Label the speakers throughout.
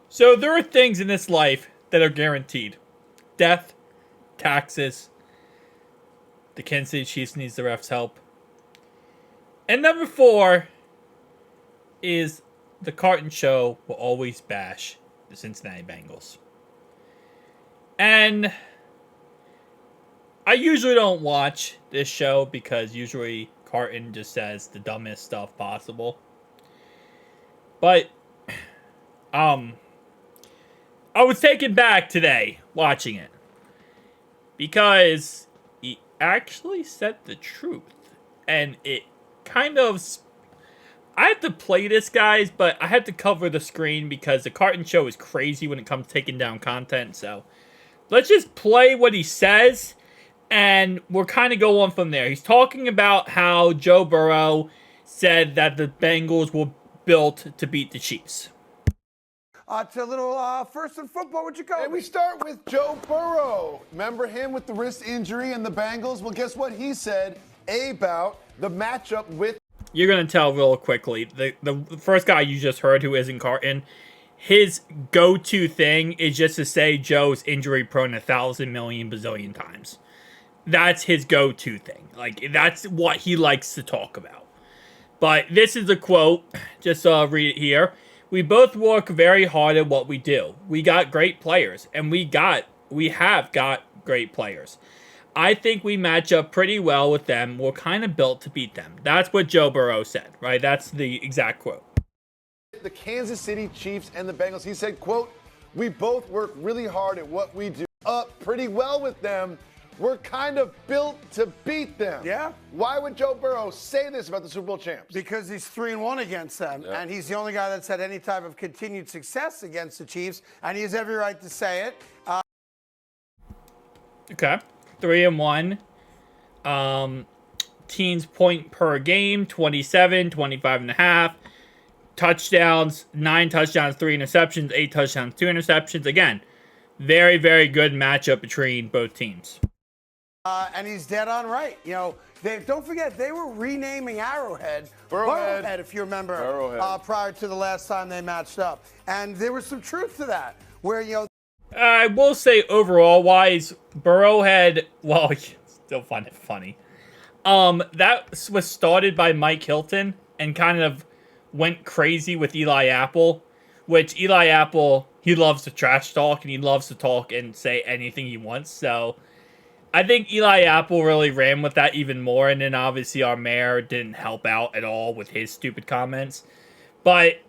Speaker 1: So there are things in this life that are guaranteed. Death, taxes, the Kansas City Chiefs needs the refs' help. And number 4 is the Carton show will always bash the Cincinnati Bengals. And I usually don't watch this show because usually Carton just says the dumbest stuff possible. But I was taken back today watching it because he actually said the truth. And it kind of... I had to play this, guys, but I had to cover the screen because the Carton show is crazy when it comes to taking down content. So let's just play what he says, and we'll kind of go on from there. He's talking about how Joe Burrow said that the Bengals were built to beat the Chiefs.
Speaker 2: To a little first in football, would you go?
Speaker 3: And we start with Joe Burrow. Remember him with the wrist injury and the Bengals? Well, guess what he said about the matchup with...
Speaker 1: You're going to tell real quickly. The first guy you just heard who isn't Carton, his go-to thing is just to say Joe's injury prone 1,000 million bazillion times. That's his go-to thing. Like, that's what he likes to talk about. But this is a quote. Just read it here. We both work very hard at what we do. We got great players, and we have got great players. I think we match up pretty well with them. We're kind of built to beat them. That's what Joe Burrow said, right? That's the exact quote.
Speaker 3: The Kansas City Chiefs and the Bengals, he said, quote, we both work really hard at what we do. Up pretty well with them. We're kind of built to beat them.
Speaker 2: Yeah.
Speaker 3: Why would Joe Burrow say this about the Super Bowl champs?
Speaker 2: Because he's 3-1 against them, and he's the only guy that's had any type of continued success against the Chiefs, and he has every right to say it.
Speaker 1: Okay. 3-1. Teams point per game, 27, 25.5. Touchdowns, 9 touchdowns, 3 interceptions, 8 touchdowns, 2 interceptions. Again, very, very good matchup between both teams.
Speaker 2: And he's dead on right. You know, don't forget, they were renaming Arrowhead
Speaker 3: Burrowhead,
Speaker 2: if you remember,
Speaker 3: Burrowhead.
Speaker 2: prior to the last time they matched up. And there was some truth to that, where, you know,
Speaker 1: I will say overall-wise, Burrowhead, well, still find it funny. That was started by Mike Hilton and kind of went crazy with Eli Apple, which Eli Apple, he loves to trash talk and he loves to talk and say anything he wants. So I think Eli Apple really ran with that even more. And then obviously our mayor didn't help out at all with his stupid comments. But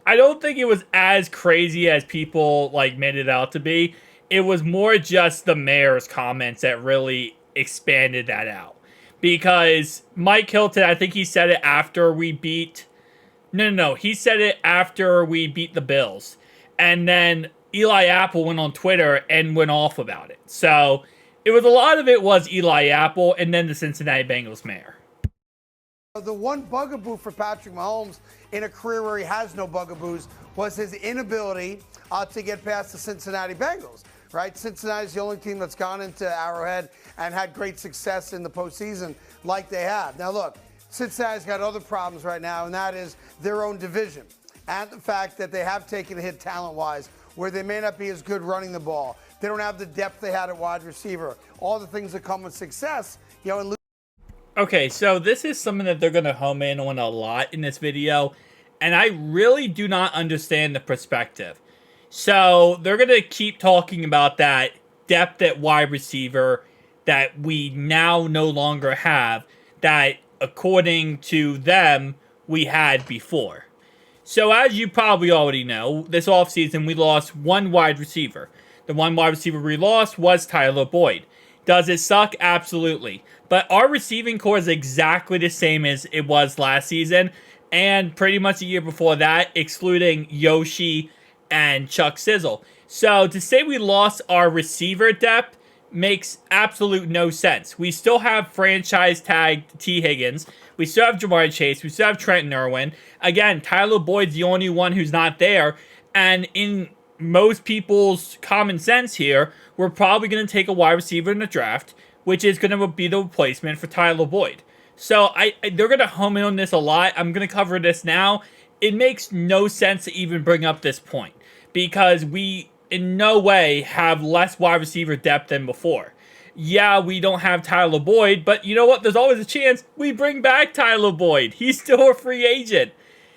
Speaker 1: I don't think it was as crazy as people like made it out to be. It was more just the mayor's comments that really expanded that out. Because Mike Hilton, I think he said it after we beat... No. He said it after we beat the Bills. And then Eli Apple went on Twitter and went off about it. So a lot of it was Eli Apple and then the Cincinnati Bengals mayor.
Speaker 2: the one bugaboo for Patrick Mahomes in a career where he has no bugaboos was his inability to get past the Cincinnati Bengals. Right? Cincinnati's the only team that's gone into Arrowhead and had great success in the postseason like they have. Now, look, Cincinnati's got other problems right now, and that is their own division and the fact that they have taken a hit talent-wise where they may not be as good running the ball. They don't have the depth they had at wide receiver. All the things that come with success, you know.
Speaker 1: Okay, so this is something that they're going to home in on a lot in this video, and I really do not understand the perspective. So they're going to keep talking about that depth at wide receiver that we now no longer have, that according to them, we had before. So as you probably already know, this offseason we lost one wide receiver. The one wide receiver we lost was Tyler Boyd. Does it suck? Absolutely. But our receiving core is exactly the same as it was last season and pretty much the year before that, excluding Yoshi and Chuck Sizzle. So to say we lost our receiver depth makes absolute no sense. We still have franchise tagged T. Higgins. We still have Jamar Chase. We still have Trenton Irwin. Again, Tyler Boyd's the only one who's not there. And in most people's common sense here, we're probably going to take a wide receiver in the draft, which is going to be the replacement for Tyler Boyd. So they're going to home in on this a lot. I'm going to cover this now. It makes no sense to even bring up this point because we in no way have less wide receiver depth than before. Yeah, we don't have Tyler Boyd, but you know what? There's always a chance we bring back Tyler Boyd. He's still a free agent.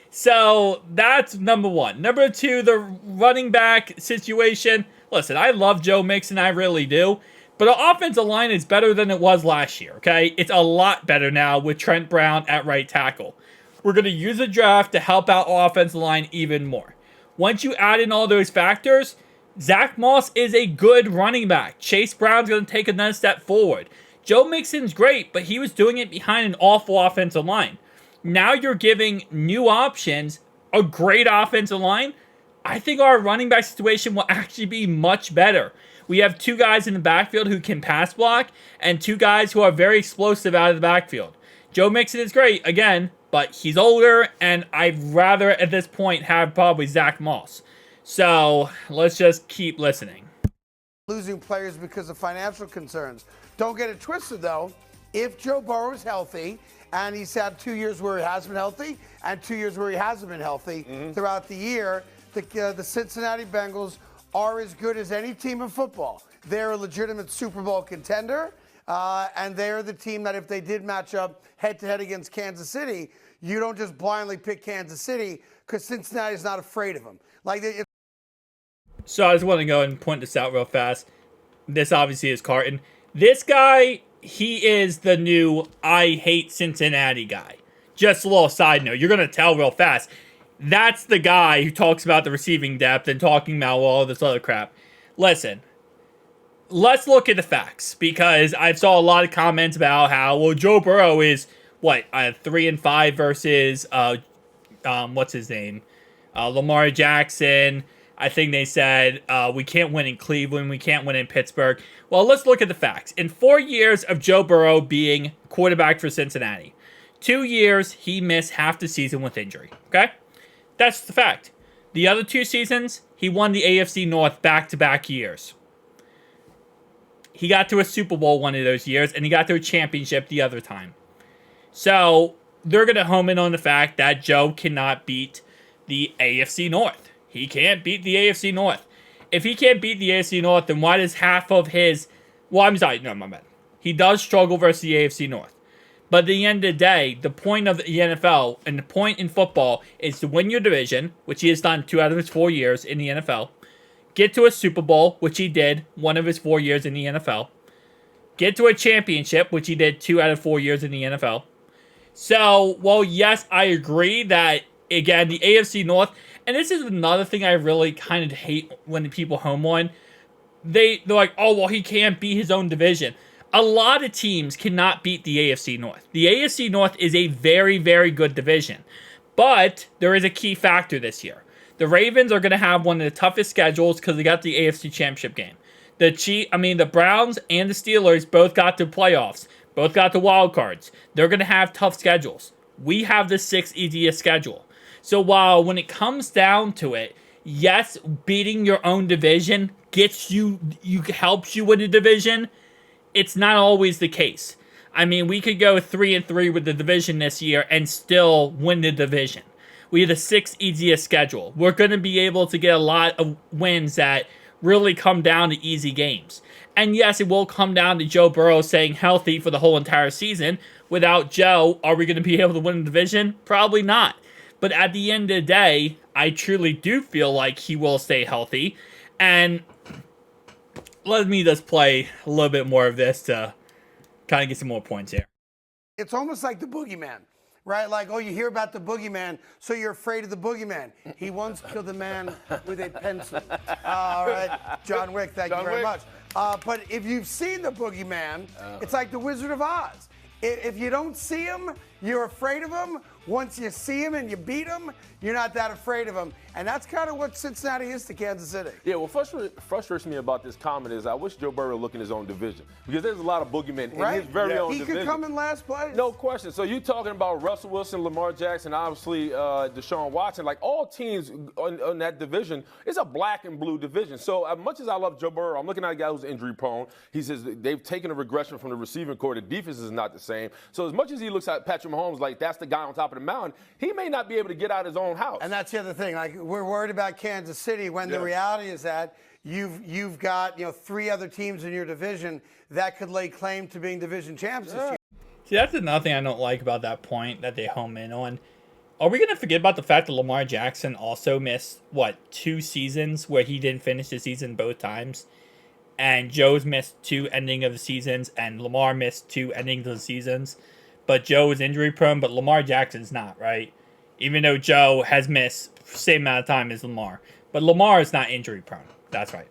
Speaker 1: So that's number one. Number two, the running back situation. Listen, I love Joe Mixon, I really do. But our offensive line is better than it was last year, okay? It's a lot better now with Trent Brown at right tackle. We're going to use the draft to help out our offensive line even more. Once you add in all those factors, Zach Moss is a good running back. Chase Brown's going to take another step forward. Joe Mixon's great, but he was doing it behind an awful offensive line. Now you're giving new options, a great offensive line. I think our running back situation will actually be much better. We have two guys in the backfield who can pass block and two guys who are very explosive out of the backfield. Joe Mixon is great, again, but he's older, and I'd rather at this point have probably Zach Moss. So let's just keep listening.
Speaker 2: Losing players because of financial concerns. Don't get it twisted, though. If Joe Burrow is healthy, and he's had 2 years where he has been healthy and 2 years where he hasn't been healthy throughout the year, the Cincinnati Bengals are as good as any team in football. They're a legitimate Super Bowl contender, and they're the team that if they did match up head-to-head against Kansas City, you don't just blindly pick Kansas City because Cincinnati's not afraid of them.
Speaker 1: So I just want to go and point this out real fast. This obviously is Carton. This guy, he is the new I hate Cincinnati guy. Just a little side note. You're going to tell real fast. That's the guy who talks about the receiving depth and talking about all this other crap. Listen, let's look at the facts because I saw a lot of comments about how, well, Joe Burrow is, 3-5 versus, what's his name? Lamar Jackson. I think they said we can't win in Cleveland. We can't win in Pittsburgh. Well, let's look at the facts. In 4 years of Joe Burrow being quarterback for Cincinnati, 2 years he missed half the season with injury. Okay? That's the fact. The other 2 seasons, he won the AFC North back-to-back years. He got to a Super Bowl one of those years, and he got to a championship the other time. So, they're going to home in on the fact that Joe cannot beat the AFC North. He can't beat the AFC North. If he can't beat the AFC North, then why does half of his... Well, I'm sorry. No, my bad. He does struggle versus the AFC North. But at the end of the day, the point of the NFL and the point in football is to win your division, which he has done 2 out of his 4 years in the NFL. Get to a Super Bowl, which he did 1 of his 4 years in the NFL. Get to a championship, which he did 2 out of 4 years in the NFL. So, well, yes, I agree that, again, the AFC North, and this is another thing I really kind of hate when the people home on. They're like, oh, well, he can't beat his own division. A lot of teams cannot beat the AFC North. The AFC North is a very, very good division. But there is a key factor this year. The Ravens are going to have one of the toughest schedules because they got the AFC Championship game. The Browns and the Steelers both got to playoffs. Both got the wild cards. They're going to have tough schedules. We have the 6th easiest schedule. So while when it comes down to it, yes, beating your own division helps you win the division. It's not always the case. I mean, we could go 3-3 with the division this year and still win the division. We have the 6th easiest schedule. We're going to be able to get a lot of wins that really come down to easy games. And yes, it will come down to Joe Burrow staying healthy for the whole entire season. Without Joe, are we going to be able to win the division? Probably not. But at the end of the day, I truly do feel like he will stay healthy. And let me just play a little bit more of this to kind of get some more points here.
Speaker 2: It's almost like the boogeyman, right? Like, oh, you hear about the boogeyman, so you're afraid of the boogeyman. He once killed a man with a pencil. All right, John Wick, thank you very much. But if you've seen the boogeyman, it's like the Wizard of Oz. If you don't see him, you're afraid of him. Once you see him and you beat him, you're not that afraid of him. And that's kind of what Cincinnati is to Kansas City.
Speaker 4: Yeah, what frustrates me about this comment is I wish Joe Burrow look in his own division because there's a lot of boogeymen in his very own division.
Speaker 2: He could come in last place.
Speaker 4: No question. So you talking about Russell Wilson, Lamar Jackson, obviously Deshaun Watson, like all teams in that division, it's a black and blue division. So as much as I love Joe Burrow, I'm looking at a guy who's injury prone. He says they've taken a regression from the receiving core. The defense is not the same. So as much as he looks at Patrick Mahomes like that's the guy on top of the the mountain, he may not be able to get out his own house.
Speaker 2: And that's the other thing. Like, we're worried about Kansas City when the reality is that you've got 3 other teams in your division that could lay claim to being division champs this year.
Speaker 1: See, that's another thing I don't like about that point that they home in on. Are we going to forget about the fact that Lamar Jackson also missed, 2 seasons where he didn't finish the season both times? And Joe's missed 2 ending of the seasons, and Lamar missed 2 endings of the seasons. But Joe is injury prone, but Lamar Jackson's not, right? Even though Joe has missed the same amount of time as Lamar. But Lamar is not injury prone. That's right.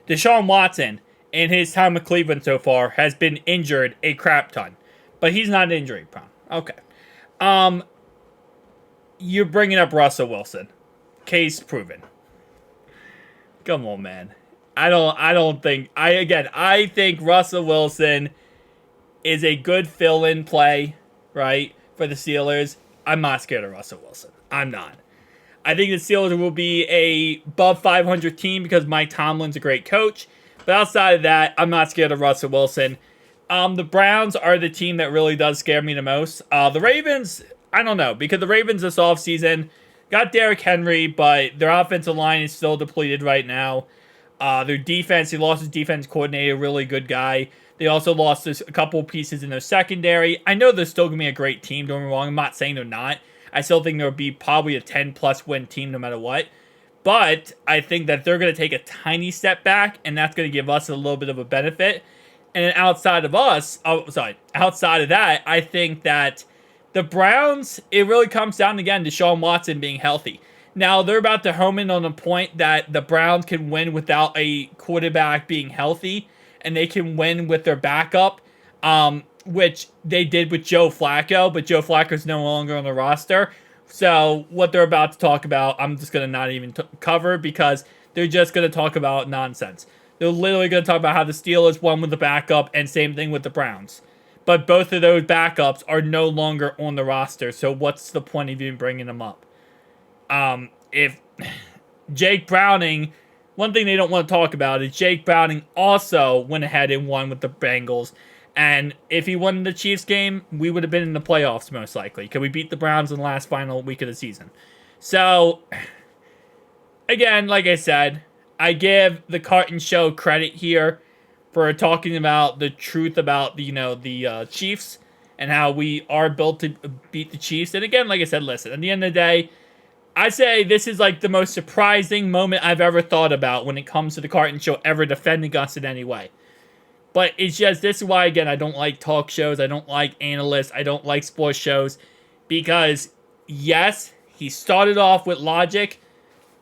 Speaker 1: Deshaun Watson, in his time with Cleveland so far, has been injured a crap ton. But he's not injury prone. Okay. You're bringing up Russell Wilson. Case proven. Come on, man. I think Russell Wilson is a good fill-in play, right, for the Steelers. I'm not scared of Russell Wilson. I'm not. I think the Steelers will be a above 500 team because Mike Tomlin's a great coach. But outside of that, I'm not scared of Russell Wilson. The Browns are the team that really does scare me the most. The Ravens, I don't know, because the Ravens this offseason got Derrick Henry, but their offensive line is still depleted right now. Their defense, they lost his defense coordinator, really good guy. They also lost a couple pieces in their secondary. I know they're still going to be a great team, don't get me wrong. I'm not saying they're not. I still think they'll be probably a 10-plus win team no matter what. But I think that they're going to take a tiny step back, and that's going to give us a little bit of a benefit. And then outside of that, I think that the Browns, it really comes down again to Deshaun Watson being healthy. Now, they're about to home in on the point that the Browns can win without a quarterback being healthy, and they can win with their backup, which they did with Joe Flacco, but Joe Flacco's no longer on the roster. So what they're about to talk about, I'm just going to not even cover because they're just going to talk about nonsense. They're literally going to talk about how the Steelers won with the backup, and same thing with the Browns. But both of those backups are no longer on the roster, so what's the point of even bringing them up? If Jake Browning, one thing they don't want to talk about is Jake Browning also went ahead and won with the Bengals. And if he won the Chiefs game, we would have been in the playoffs most likely, because we beat the Browns in the last final week of the season. So, again, like I said, I give the Carton show credit here for talking about the truth about the Chiefs and how we are built to beat the Chiefs. And again, like I said, listen, at the end of the day, I say this is like the most surprising moment I've ever thought about when it comes to the Carton show ever defending us in any way. But it's just, this is why, again, I don't like talk shows. I don't like analysts. I don't like sports shows. Because, yes, he started off with logic,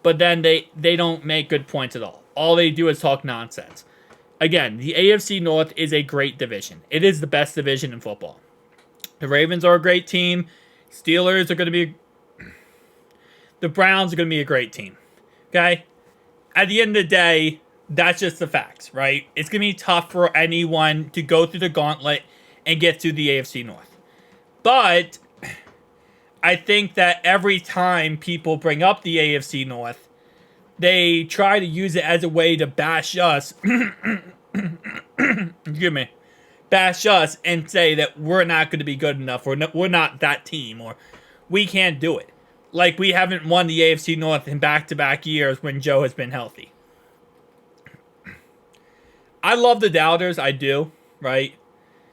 Speaker 1: but then they don't make good points at all. All they do is talk nonsense. Again, the AFC North is a great division. It is the best division in football. The Ravens are a great team. Steelers are going to be... The Browns are going to be a great team. Okay? At the end of the day, that's just the facts, right? It's going to be tough for anyone to go through the gauntlet and get to the AFC North. But I think that every time people bring up the AFC North, they try to use it as a way to bash us. Excuse me. Bash us and say that we're not going to be good enough, or we're not that team, or we can't do it. Like, we haven't won the AFC North in back-to-back years when Joe has been healthy. I love the doubters, I do, right?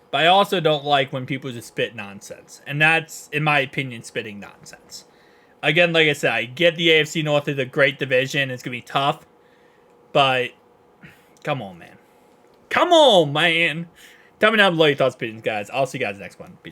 Speaker 1: But I also don't like when people just spit nonsense. And that's, in my opinion, spitting nonsense. Again, like I said, I get the AFC North is a great division. It's going to be tough. But, come on, man. Come on, man. Tell me down below your thoughts, opinions, guys. I'll see you guys next one. Peace out.